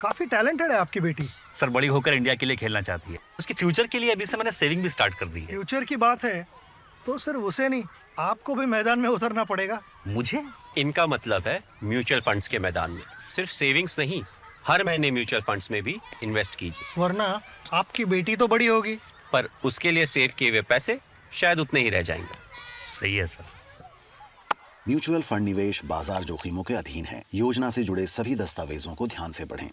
काफी टैलेंटेड है आपकी बेटी। सर बड़ी होकर इंडिया के लिए खेलना चाहती है। उसके फ्यूचर के लिए अभी से मैंने सेविंग भी स्टार्ट कर दी है। फ्यूचर की बात है तो सिर्फ उसे नहीं, आपको भी मैदान में उतरना पड़ेगा। मुझे? इनका मतलब है म्यूचुअल फंड्स के मैदान में सिर्फ सेविंग्स नहीं, हर महीने म्यूचुअल फंड्स में भी इन्वेस्ट कीजिए। वरना आपकी बेटी तो बड़ी होगी, पर उसके लिए सेव किए हुए पैसे शायद उतने ही रह जाएंगे। सही है सर। म्यूचुअल फंड निवेश बाजार जोखिमों के अधीन है। योजना से जुड़े सभी दस्तावेजों को ध्यान से पढ़ें।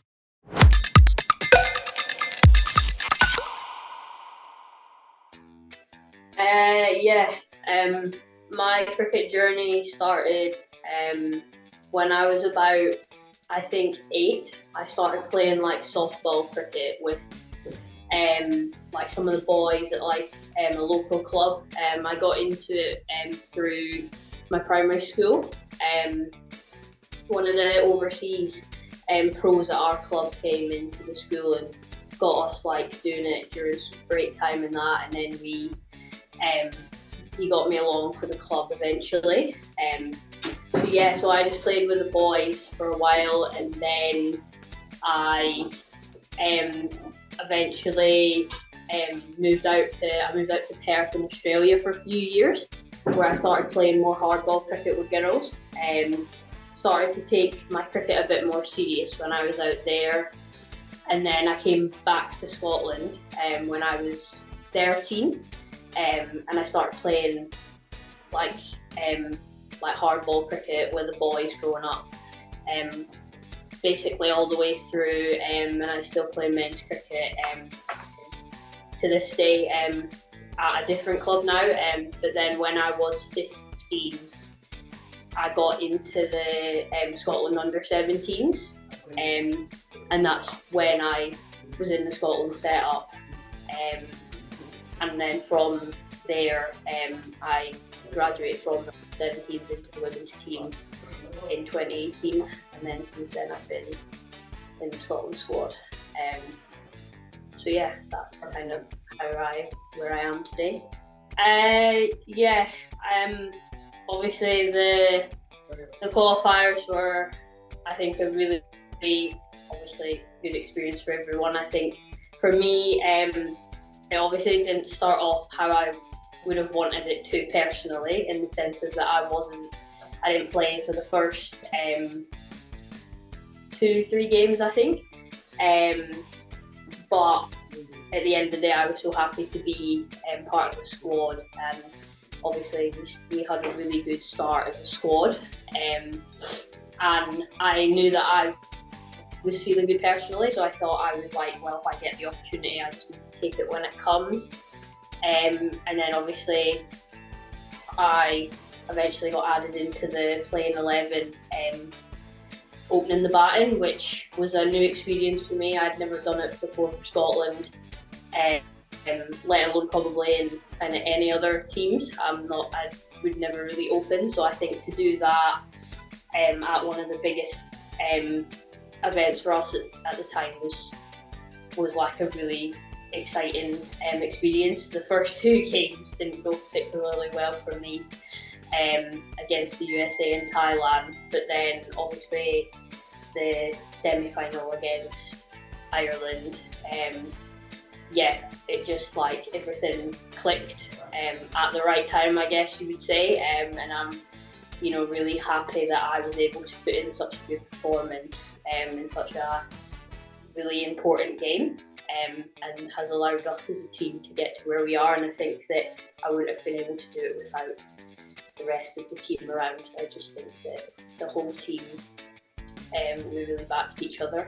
My cricket journey started when I was about, I think, 8. I started playing like softball cricket with like some of the boys at like a local club. I got into it through my primary school. One of the overseas pros at our club came into the school and got us like doing it during break time and that, and then he got me along to the club eventually. So I just played with the boys for a while, and then I eventually moved out to Perth in Australia for a few years, where I started playing more hardball cricket with girls. Started to take my cricket a bit more serious when I was out there, and then I came back to Scotland when I was 13, and I started playing like hardball cricket with the boys growing up, basically all the way through, and I still play men's cricket to this day at a different club now. But then when I was 15, I got into the Scotland under-17s, and that's when I was in the Scotland setup. And then from there, I graduated from the 17s into the women's team in 2018, and then since then I've been in the Scotland squad. So yeah, that's kind of where I am today. Obviously the qualifiers were, I think, a really obviously good experience for everyone. I think for me, it obviously didn't start off how I would have wanted it to personally, in the sense of that I didn't play for the first 2-3 games, I think. But at the end of the day, I was so happy to be part of the squad, and obviously we had a really good start as a squad, and I knew that I was feeling good personally, so I thought, I was like, well, if I get the opportunity, I just need to take it when it comes. And then obviously I eventually got added into the playing 11, opening the batting, which was a new experience for me. I'd never done it before for Scotland, let alone probably in kind of any other teams. I would never really open, so I think to do that at one of the biggest events for us at the time was like a really exciting experience. The first 2 games didn't go particularly well for me against the USA and Thailand, but then obviously the semi-final against Ireland, it just like everything clicked at the right time, I guess you would say, and I'm really happy that I was able to put in such a good performance in such a really important game, and has allowed us as a team to get to where we are. And I think that I wouldn't have been able to do it without the rest of the team around. I just think that the whole team, we really backed each other,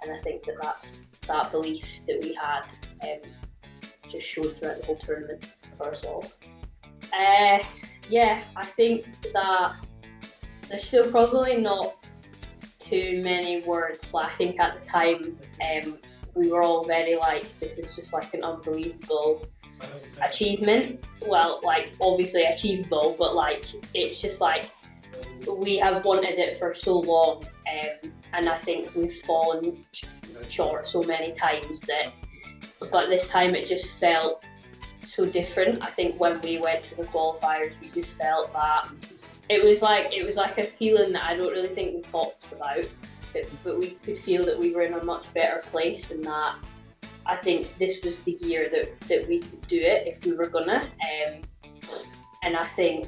and I think that belief that we had just showed throughout the whole tournament for us all. I think that there's still probably not too many words. I think at the time we were all very like, this is just like an unbelievable achievement. Well, like obviously achievable, but like it's just like we have wanted it for so long, and I think we've fallen short so many times but this time it just felt so different. I think when we went to the qualifiers, we just felt that it was like a feeling that I don't really think we talked about. but we could feel that we were in a much better place, and that I think this was the year that we could do it if we were gonna. And I think,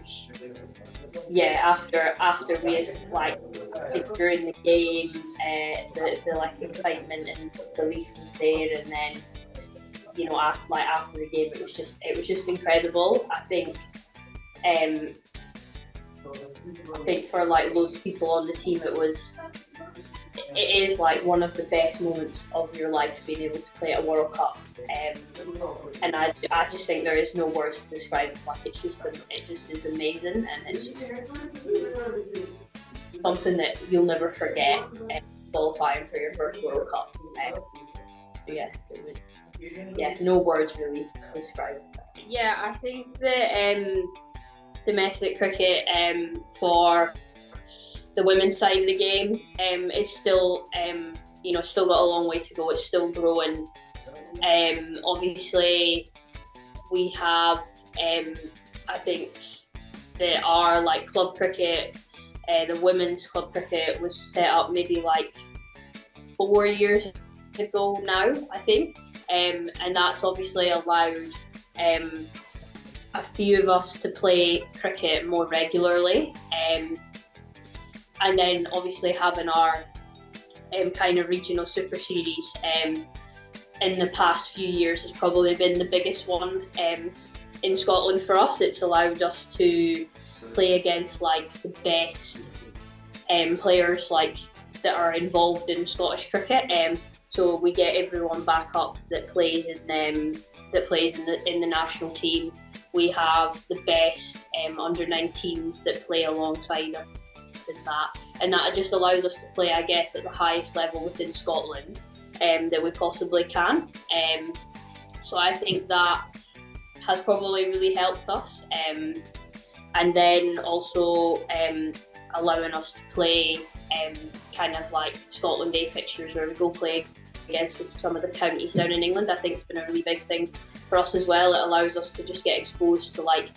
yeah, after we had like during the game, the like excitement and belief was there, and then after the game, it was just incredible. I think for like loads of people on the team, it is like one of the best moments of your life, being able to play at a World Cup, and I just think there is no words to describe it. Like it just is amazing, and it's just something that you'll never forget. Qualifying for your first World Cup, no words really to describe it. Yeah, I think that domestic cricket for the women's side of the game is still still got a long way to go. It's still growing. Obviously we have I think that our like club cricket, the women's club cricket was set up maybe like 4 years ago now, I think, and that's obviously allowed a few of us to play cricket more regularly, and then obviously having our kind of regional super series in the past few years has probably been the biggest one in Scotland for us. It's allowed us to play against like the best players like that are involved in Scottish cricket. So we get everyone back up that plays in the national team. We have the best under-19s that play alongside us and that just allows us to play, I guess, at the highest level within Scotland that we possibly can. So I think that has probably really helped us. And then also allowing us to play kind of like Scotland Day fixtures where we go play against some of the counties down in England. I think it's been a really big thing for us as well. It allows us to just get exposed to like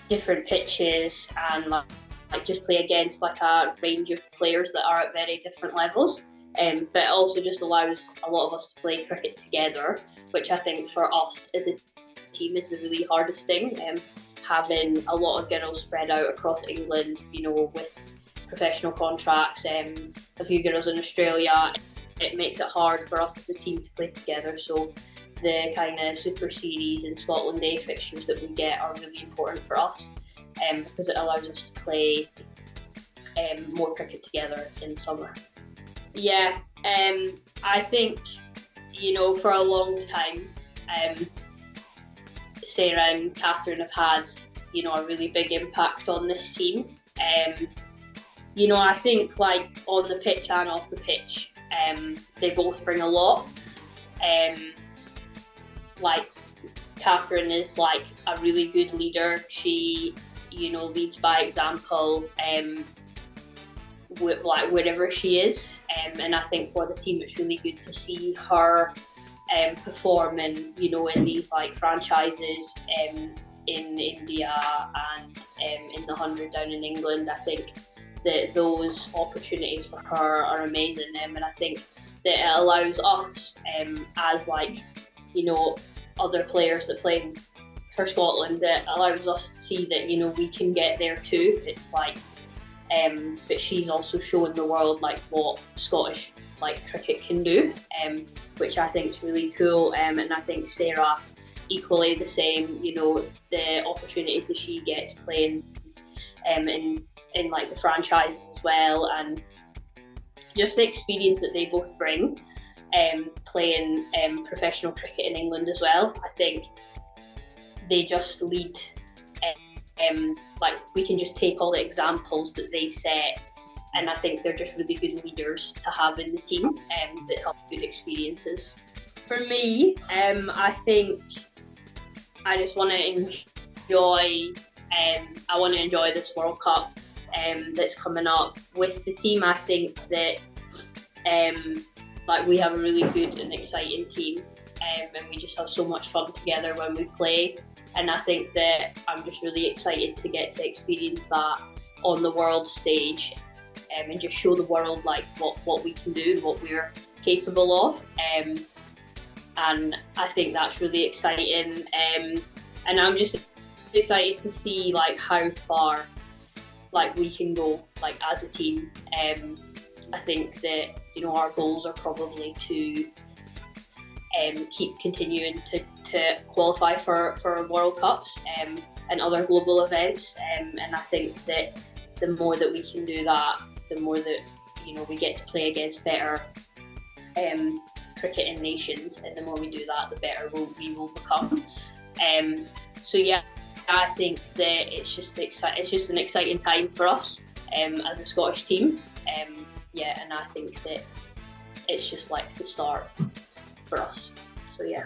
different pitches and like just play against like a range of players that are at very different levels. But it also just allows a lot of us to play cricket together, which I think for us as a team is the really hardest thing. Having a lot of girls spread out across England, with professional contracts, a few girls in Australia, it makes it hard for us as a team to play together. So the kind of Super Series and Scotland Day fixtures that we get are really important for us because it allows us to play more cricket together in summer. Yeah, I think, for a long time, Sarah and Catherine have had, a really big impact on this team. I think like on the pitch and off the pitch, they both bring a lot. Like Catherine is like a really good leader. She, leads by example, wherever she is. And I think for the team, it's really good to see her performing, in these like franchises in India and in the 100 down in England. I think that those opportunities for her are amazing, and I think that it allows us as like, other players that play for Scotland, it allows us to see that, we can get there too. It's like, but she's also showing the world like what Scottish like cricket can do, which I think is really cool. And I think Sarah equally the same. The opportunities that she gets playing in like the franchises as well, and just the experience that they both bring, playing professional cricket in England as well. I think they just lead. Like we can just take all the examples that they set, and I think they're just really good leaders to have in the team that have good experiences. For me, I think I just want to enjoy. I want to enjoy this World Cup that's coming up with the team. I think that like we have a really good and exciting team, and we just have so much fun together when we play. And I think that I'm just really excited to get to experience that on the world stage. and just show the world like what we can do and what we're capable of. And I think that's really exciting. And I'm just excited to see like how far like we can go like as a team. I think that, you know, our goals are probably to keep continuing to qualify for World Cups and other global events. And I think that the more that we can do that, the more that, you know, we get to play against better cricketing nations, and the more we do that, the better we will become. So yeah, I think that it's just an exciting time for us as a Scottish team. Yeah, and I think that it's just like the start for us. So yeah.